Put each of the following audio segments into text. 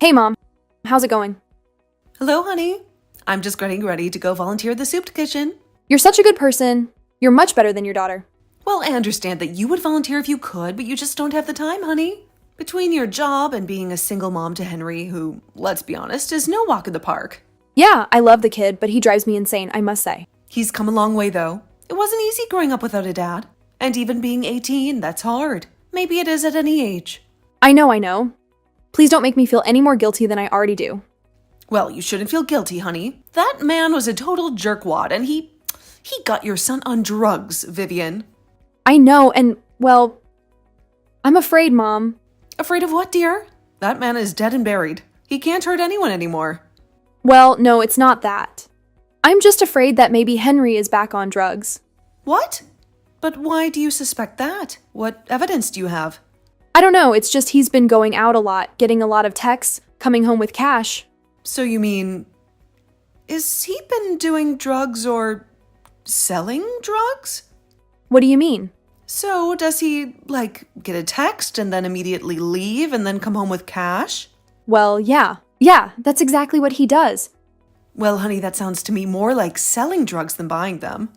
Hey, Mom. How's it going? Hello, honey. I'm just getting ready to go volunteer at the soup kitchen. You're such a good person. You're much better than your daughter. Well, I understand that you would volunteer if you could, but you just don't have the time, honey. Between your job and being a single mom to Henry, who, let's be honest, is no walk in the park. Yeah, I love the kid, but he drives me insane, I must say. He's come a long way, though. It wasn't easy growing up without a dad. And even being 18, that's hard. Maybe it is at any age. I know. Please don't make me feel any more guilty than I already do. Well, you shouldn't feel guilty, honey. That man was a total jerkwad, and he got your son on drugs, Vivian. I know, and, well, I'm afraid, Mom. Afraid of what, dear? That man is dead and buried. He can't hurt anyone anymore. Well, no, it's not that. I'm just afraid that maybe Henry is back on drugs. What? But why do you suspect that? What evidence do you have? I don't know, it's just he's been going out a lot, getting a lot of texts, coming home with cash. So you mean, is he been doing drugs or selling drugs? What do you mean? So does he, get a text and then immediately leave and then come home with cash? Well, yeah. Yeah, that's exactly what he does. Well, honey, that sounds to me more like selling drugs than buying them.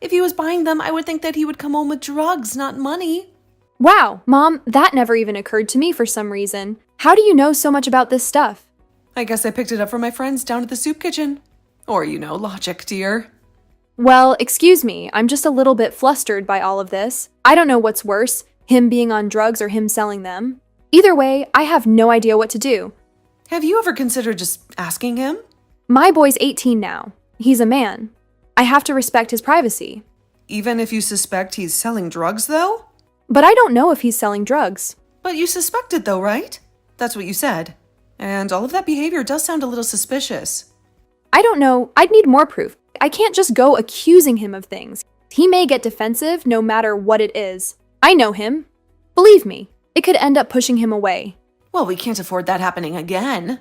If he was buying them, I would think that he would come home with drugs, not money. Wow, Mom, that never even occurred to me for some reason. How do you know so much about this stuff? I guess I picked it up from my friends down at the soup kitchen. Or, logic, dear. Well, excuse me, I'm just a little bit flustered by all of this. I don't know what's worse, him being on drugs or him selling them. Either way, I have no idea what to do. Have you ever considered just asking him? My boy's 18 now. He's a man. I have to respect his privacy. Even if you suspect he's selling drugs, though? But I don't know if he's selling drugs. But you suspect it, though, right? That's what you said. And all of that behavior does sound a little suspicious. I don't know. I'd need more proof. I can't just go accusing him of things. He may get defensive no matter what it is. I know him. Believe me, it could end up pushing him away. Well, we can't afford that happening again.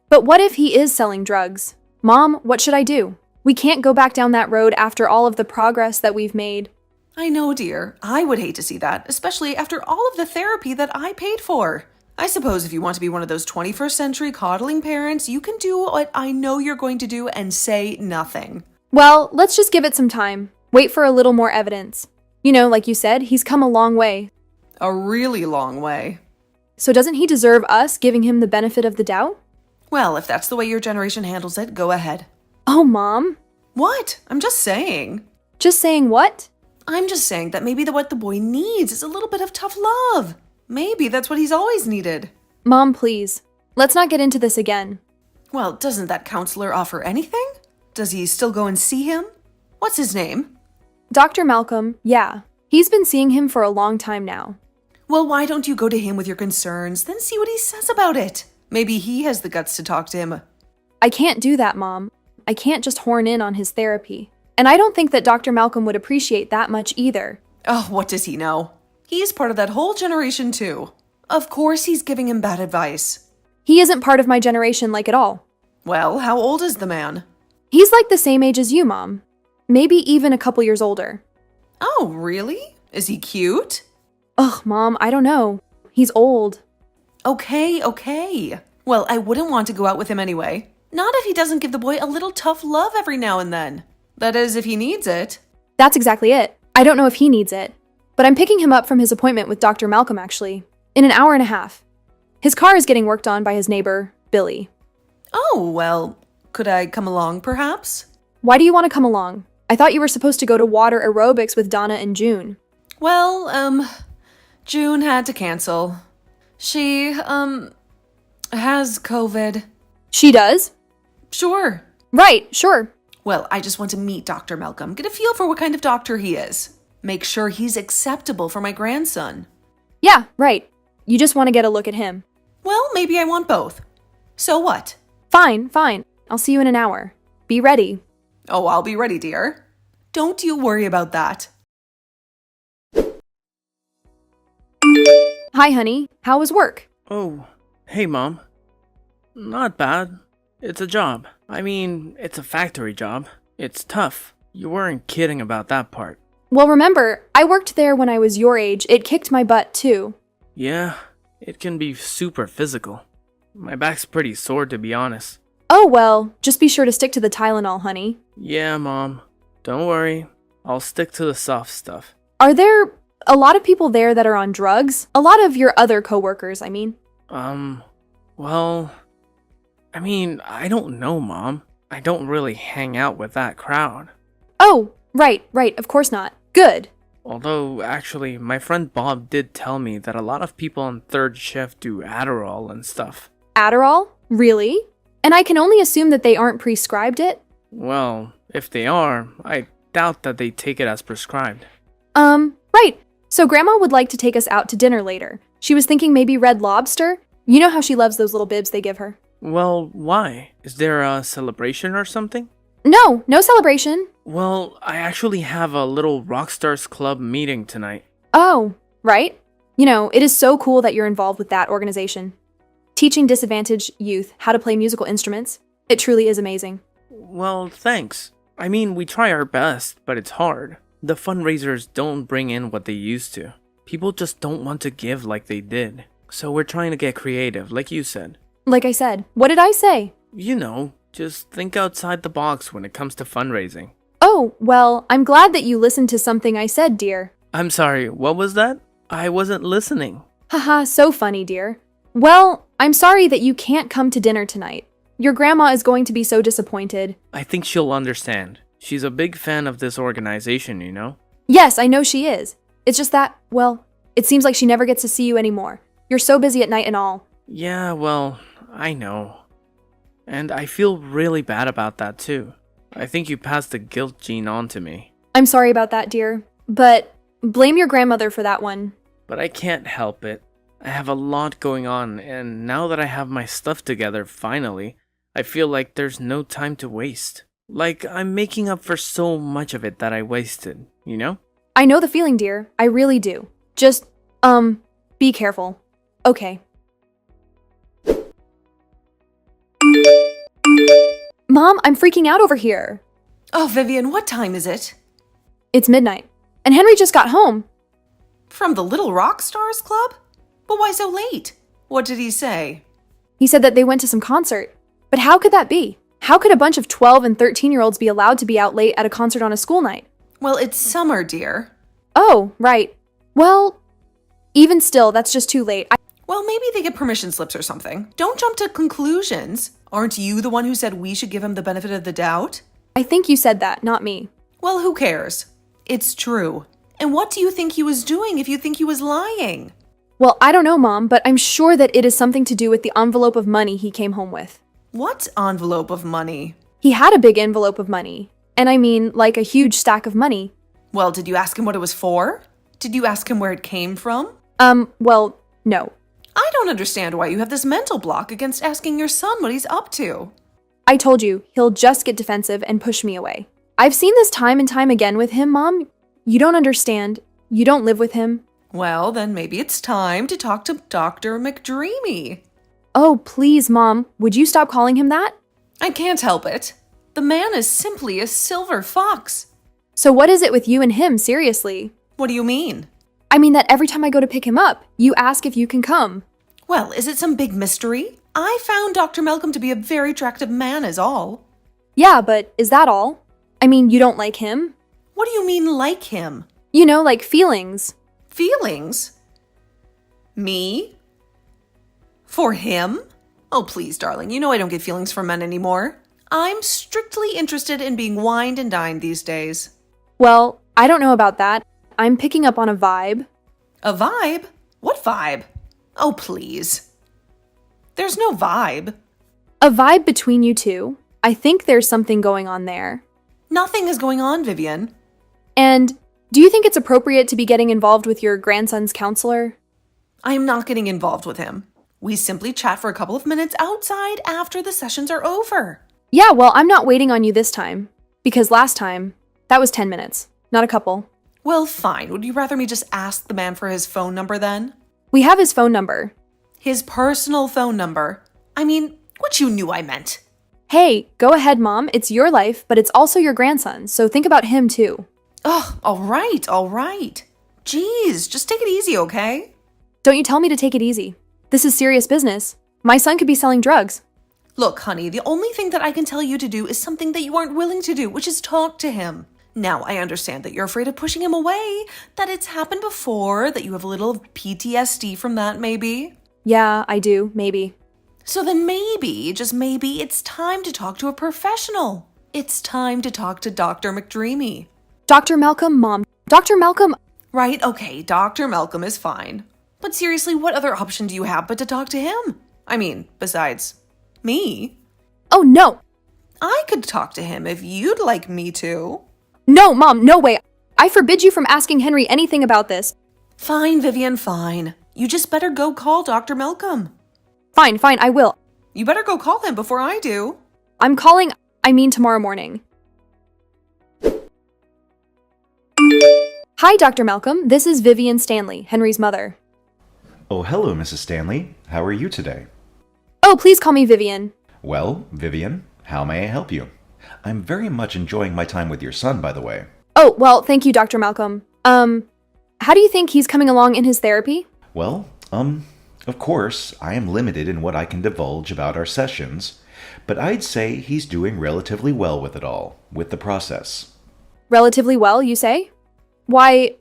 But what if he is selling drugs? Mom, what should I do? We can't go back down that road after all of the progress that we've made. I know, dear. I would hate to see that, especially after all of the therapy that I paid for. I suppose if you want to be one of those 21st century coddling parents, you can do what I know you're going to do and say nothing. Well, let's just give it some time. Wait for a little more evidence. Like you said, he's come a long way. A really long way. So doesn't he deserve us giving him the benefit of the doubt? Well, if that's the way your generation handles it, go ahead. Oh, Mom. What? I'm just saying. Just saying what? I'm just saying that maybe what the boy needs is a little bit of tough love. Maybe that's what he's always needed. Mom, please. Let's not get into this again. Well, doesn't that counselor offer anything? Does he still go and see him? What's his name? Dr. Malcolm, yeah. He's been seeing him for a long time now. Well, why don't you go to him with your concerns, then see what he says about it? Maybe he has the guts to talk to him. I can't do that, Mom. I can't just horn in on his therapy. And I don't think that Dr. Malcolm would appreciate that much either. Oh, what does he know? He's part of that whole generation too. Of course he's giving him bad advice. He isn't part of my generation at all. Well, how old is the man? He's like the same age as you, Mom. Maybe even a couple years older. Oh, really? Is he cute? Ugh, Mom, I don't know. He's old. Okay. Well, I wouldn't want to go out with him anyway. Not if he doesn't give the boy a little tough love every now and then. That is, if he needs it. That's exactly it. I don't know if he needs it. But I'm picking him up from his appointment with Dr. Malcolm, actually, in an hour and a half. His car is getting worked on by his neighbor, Billy. Oh, well, could I come along, perhaps? Why do you want to come along? I thought you were supposed to go to water aerobics with Donna and June. Well, June had to cancel. She, has COVID. She does? Sure. Right, sure. Well, I just want to meet Dr. Malcolm, get a feel for what kind of doctor he is. Make sure he's acceptable for my grandson. Yeah, right. You just want to get a look at him. Well, maybe I want both. So what? Fine. I'll see you in an hour. Be ready. Oh, I'll be ready, dear. Don't you worry about that. Hi, honey. How was work? Oh, hey, Mom. Not bad. It's a job. I mean, it's a factory job. It's tough. You weren't kidding about that part. Well, remember, I worked there when I was your age. It kicked my butt, too. Yeah, it can be super physical. My back's pretty sore, to be honest. Oh, well, just be sure to stick to the Tylenol, honey. Yeah, Mom. Don't worry. I'll stick to the soft stuff. Are there a lot of people there that are on drugs? A lot of your other coworkers, I mean. Well, I don't know, Mom. I don't really hang out with that crowd. Oh, right, of course not. Good. Although, actually, my friend Bob did tell me that a lot of people on third shift do Adderall and stuff. Adderall? Really? And I can only assume that they aren't prescribed it? Well, if they are, I doubt that they take it as prescribed. Right. So Grandma would like to take us out to dinner later. She was thinking maybe Red Lobster. You know how she loves those little bibs they give her. Well, why? Is there a celebration or something? No celebration. Well, I actually have a little Rockstars Club meeting tonight. Oh, right. You know, it is so cool that you're involved with that organization. Teaching disadvantaged youth how to play musical instruments. It truly is amazing. Well, thanks. We try our best, but it's hard. The fundraisers don't bring in what they used to. People just don't want to give like they did. So we're trying to get creative, like you said. Like I said. What did I say? You know, just think outside the box when it comes to fundraising. Oh, well, I'm glad that you listened to something I said, dear. I'm sorry, what was that? I wasn't listening. Haha, so funny, dear. Well, I'm sorry that you can't come to dinner tonight. Your grandma is going to be so disappointed. I think she'll understand. She's a big fan of this organization, you know? Yes, I know she is. It's just that, well, it seems like she never gets to see you anymore. You're so busy at night and all. Yeah, well, I know. And I feel really bad about that too. I think you passed the guilt gene on to me. I'm sorry about that, dear. But blame your grandmother for that one. But I can't help it. I have a lot going on, and now that I have my stuff together, finally, I feel like there's no time to waste. Like, I'm making up for so much of it that I wasted, you know? I know the feeling, dear. I really do. Just, be careful. Okay. Mom, I'm freaking out over here. Oh, Vivian, what time is it? It's midnight. And Henry just got home. From the Little Rock Stars Club? But why so late? What did he say? He said that they went to some concert. But how could that be? How could a bunch of 12 and 13-year-olds be allowed to be out late at a concert on a school night? Well, it's summer, dear. Oh, right. Well, even still, that's just too late. Well, maybe they get permission slips or something. Don't jump to conclusions. Aren't you the one who said we should give him the benefit of the doubt? I think you said that, not me. Well, who cares? It's true. And what do you think he was doing if you think he was lying? Well, I don't know, Mom, but I'm sure that it is something to do with the envelope of money he came home with. What envelope of money? He had a big envelope of money. And I mean, like a huge stack of money. Well, did you ask him what it was for? Did you ask him where it came from? Well, no. I don't understand why you have this mental block against asking your son what he's up to. I told you, he'll just get defensive and push me away. I've seen this time and time again with him, Mom. You don't understand. You don't live with him. Well, then maybe it's time to talk to Dr. McDreamy. Oh, please, Mom. Would you stop calling him that? I can't help it. The man is simply a silver fox. So what is it with you and him, seriously? What do you mean? I mean that every time I go to pick him up, you ask if you can come. Well, is it some big mystery? I found Dr. Malcolm to be a very attractive man is all. Yeah, but is that all? I mean, you don't like him? What do you mean like him? You know, like feelings. Feelings? Me? For him? Oh, please, darling, you know I don't get feelings for men anymore. I'm strictly interested in being wined and dined these days. Well, I don't know about that. I'm picking up on a vibe. A vibe? What vibe? Oh, please. There's no vibe. A vibe between you two. I think there's something going on there. Nothing is going on, Vivian. And do you think it's appropriate to be getting involved with your grandson's counselor? I am not getting involved with him. We simply chat for a couple of minutes outside after the sessions are over. Yeah, well, I'm not waiting on you this time. Because last time, that was 10 minutes, not a couple. Well, fine. Would you rather me just ask the man for his phone number then? We have his phone number. His personal phone number? I mean, what you knew I meant. Hey, go ahead, Mom. It's your life, but it's also your grandson, so think about him too. Oh, all right. Jeez, just take it easy, okay? Don't you tell me to take it easy. This is serious business. My son could be selling drugs. Look, honey, the only thing that I can tell you to do is something that you aren't willing to do, which is talk to him. Now, I understand that you're afraid of pushing him away, that it's happened before, that you have a little PTSD from that, maybe. Yeah, I do, maybe. So then maybe, just maybe, it's time to talk to a professional. It's time to talk to Dr. McDreamy. Dr. Malcolm, Mom. Dr. Malcolm. Right, okay, Dr. Malcolm is fine. But seriously, what other option do you have but to talk to him? I mean, besides me. Oh, no. I could talk to him if you'd like me to. No, Mom, no way. I forbid you from asking Henry anything about this. Fine, Vivian, fine. You just better go call Dr. Malcolm. Fine, I will. You better go call him before I do. I'm calling, tomorrow morning. Hi, Dr. Malcolm. This is Vivian Stanley, Henry's mother. Oh, hello, Mrs. Stanley. How are you today? Oh, please call me Vivian. Well, Vivian, how may I help you? I'm very much enjoying my time with your son, by the way. Oh, well, thank you, Dr. Malcolm. How do you think he's coming along in his therapy? Well, of course, I am limited in what I can divulge about our sessions, but I'd say he's doing relatively well with it all, with the process. Relatively well, you say? Why,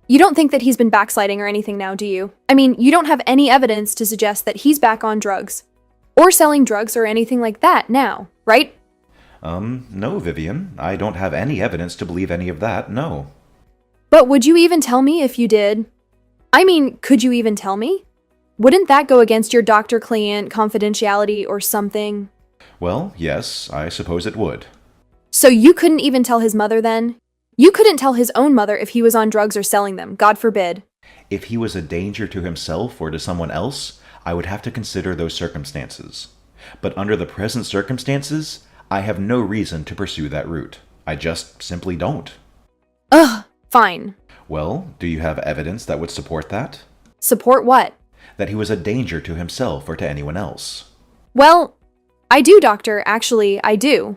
you don't think that he's been backsliding or anything now, do you? I mean, you don't have any evidence to suggest that he's back on drugs, or selling drugs or anything like that now, right? No, Vivian. I don't have any evidence to believe any of that, no. But would you even tell me if you did? I mean, could you even tell me? Wouldn't that go against your doctor-client confidentiality or something? Well, yes, I suppose it would. So you couldn't even tell his mother then? You couldn't tell his own mother if he was on drugs or selling them, God forbid. If he was a danger to himself or to someone else, I would have to consider those circumstances. But under the present circumstances, I have no reason to pursue that route. I just simply don't. Ugh, fine. Well, do you have evidence that would support that? Support what? That he was a danger to himself or to anyone else. Well, I do, doctor. Actually, I do.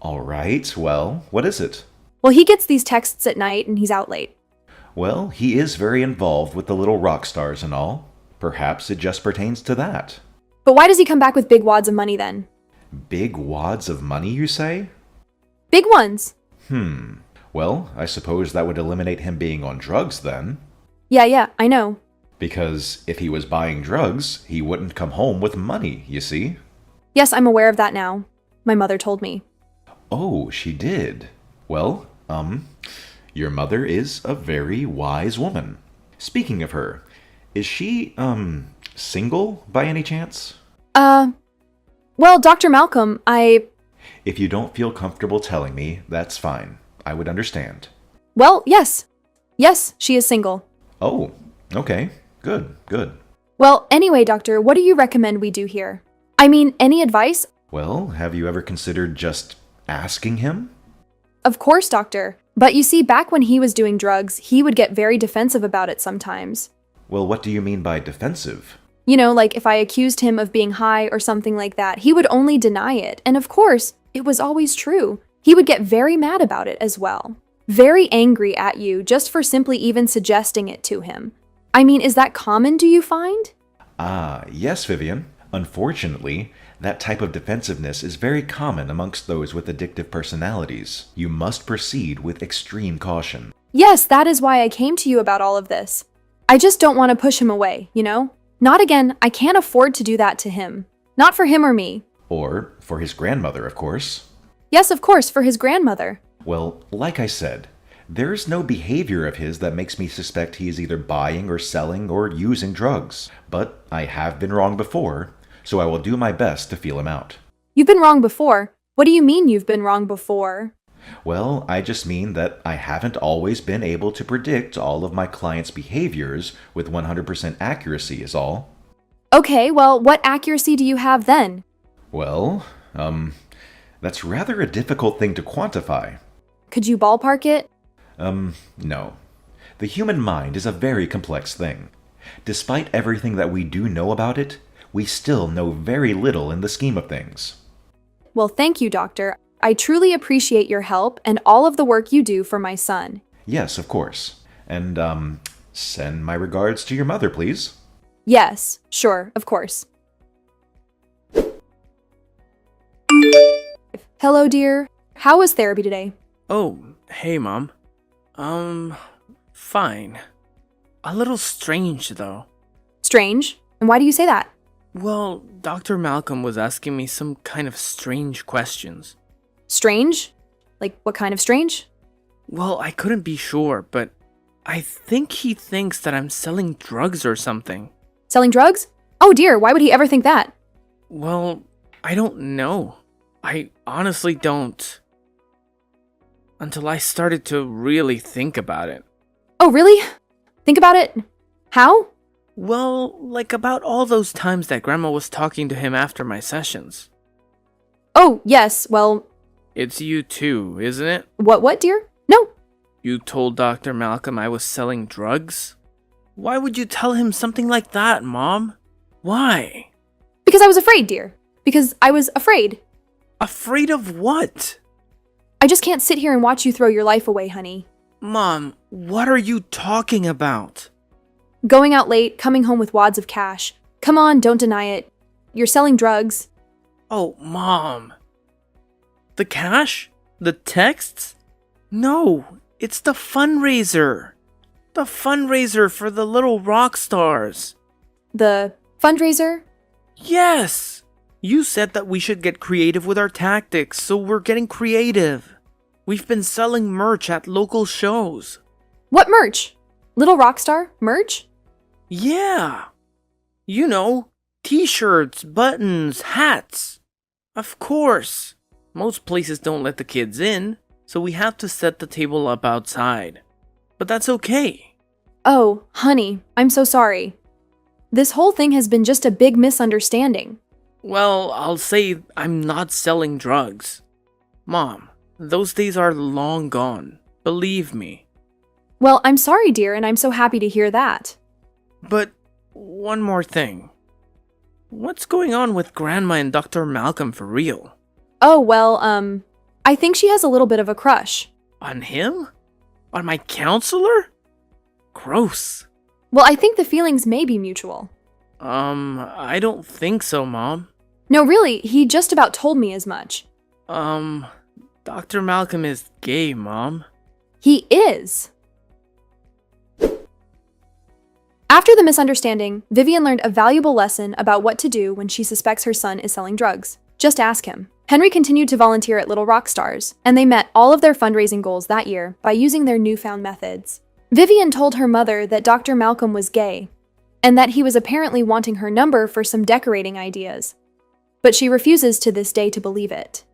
All right, well, what is it? Well, he gets these texts at night and he's out late. Well, he is very involved with the little rock stars and all. Perhaps it just pertains to that. But why does he come back with big wads of money then? Big wads of money, you say? Big ones. Well, I suppose that would eliminate him being on drugs then. Yeah, I know. Because if he was buying drugs, he wouldn't come home with money, you see? Yes, I'm aware of that now. My mother told me. Oh, she did. Well, your mother is a very wise woman. Speaking of her, is she, single by any chance? Well, Dr. Malcolm, If you don't feel comfortable telling me, that's fine. I would understand. Well, yes. Yes, she is single. Oh, okay. Good. Well, anyway, doctor, what do you recommend we do here? I mean, any advice? Well, have you ever considered just asking him? Of course, doctor. But you see, back when he was doing drugs, he would get very defensive about it sometimes. Well, what do you mean by defensive? You know, like if I accused him of being high or something like that, he would only deny it. And of course, it was always true. He would get very mad about it as well. Very angry at you just for simply even suggesting it to him. I mean, is that common, do you find? Yes, Vivian. Unfortunately, that type of defensiveness is very common amongst those with addictive personalities. You must proceed with extreme caution. Yes, that is why I came to you about all of this. I just don't want to push him away, you know? Not again. I can't afford to do that to him. Not for him or me. Or for his grandmother, of course. Yes, of course, for his grandmother. Well, like I said, there's no behavior of his that makes me suspect he is either buying or selling or using drugs. But I have been wrong before, so I will do my best to feel him out. You've been wrong before. What do you mean you've been wrong before? Well, I just mean that I haven't always been able to predict all of my clients' behaviors with 100% accuracy is all. Okay, well, what accuracy do you have then? Well, that's rather a difficult thing to quantify. Could you ballpark it? No. The human mind is a very complex thing. Despite everything that we do know about it, we still know very little in the scheme of things. Well, thank you, doctor. I truly appreciate your help and all of the work you do for my son. Yes, of course. And, send my regards to your mother, please. Yes, sure, of course. Hello, dear. How was therapy today? Oh, hey, Mom. Fine. A little strange, though. Strange. And why do you say that? Well, Dr. Malcolm was asking me some kind of strange questions. Strange? Like, what kind of strange? Well, I couldn't be sure, but I think he thinks that I'm selling drugs or something. Selling drugs? Oh dear, why would he ever think that? Well, I don't know. I honestly don't. Until I started to really think about it. Oh, really? Think about it? How? Well, like about all those times that Grandma was talking to him after my sessions. Oh, yes, well, It's you too, isn't it? what, dear? No. You told Dr. Malcolm I was selling drugs? Why would you tell him something like that, Mom? Why? Because I was afraid, dear. Because I was afraid. Afraid of what? I just can't sit here and watch you throw your life away, honey. Mom, what are you talking about? Going out late, coming home with wads of cash. Come on, don't deny it. You're selling drugs. Oh, Mom. The cash? The texts? No, it's the fundraiser. The fundraiser for the little rock stars. The fundraiser? Yes! You said that we should get creative with our tactics, so we're getting creative. We've been selling merch at local shows. What merch? Little Rockstar merch? Yeah! You know, t-shirts, buttons, hats. Of course. Most places don't let the kids in, so we have to set the table up outside. But that's okay. Oh, honey, I'm so sorry. This whole thing has been just a big misunderstanding. Well, I'll say I'm not selling drugs. Mom, those days are long gone. Believe me. Well, I'm sorry, dear, and I'm so happy to hear that. But one more thing. What's going on with Grandma and Dr. Malcolm for real? Oh, well, I think she has a little bit of a crush. On him? On my counselor? Gross. Well, I think the feelings may be mutual. I don't think so, Mom. No, really, he just about told me as much. Dr. Malcolm is gay, Mom. He is. After the misunderstanding, Vivian learned a valuable lesson about what to do when she suspects her son is selling drugs. Just ask him. Henry continued to volunteer at Little Rock Stars, and they met all of their fundraising goals that year by using their newfound methods. Vivian told her mother that Dr. Malcolm was gay, and that he was apparently wanting her number for some decorating ideas. But she refuses to this day to believe it.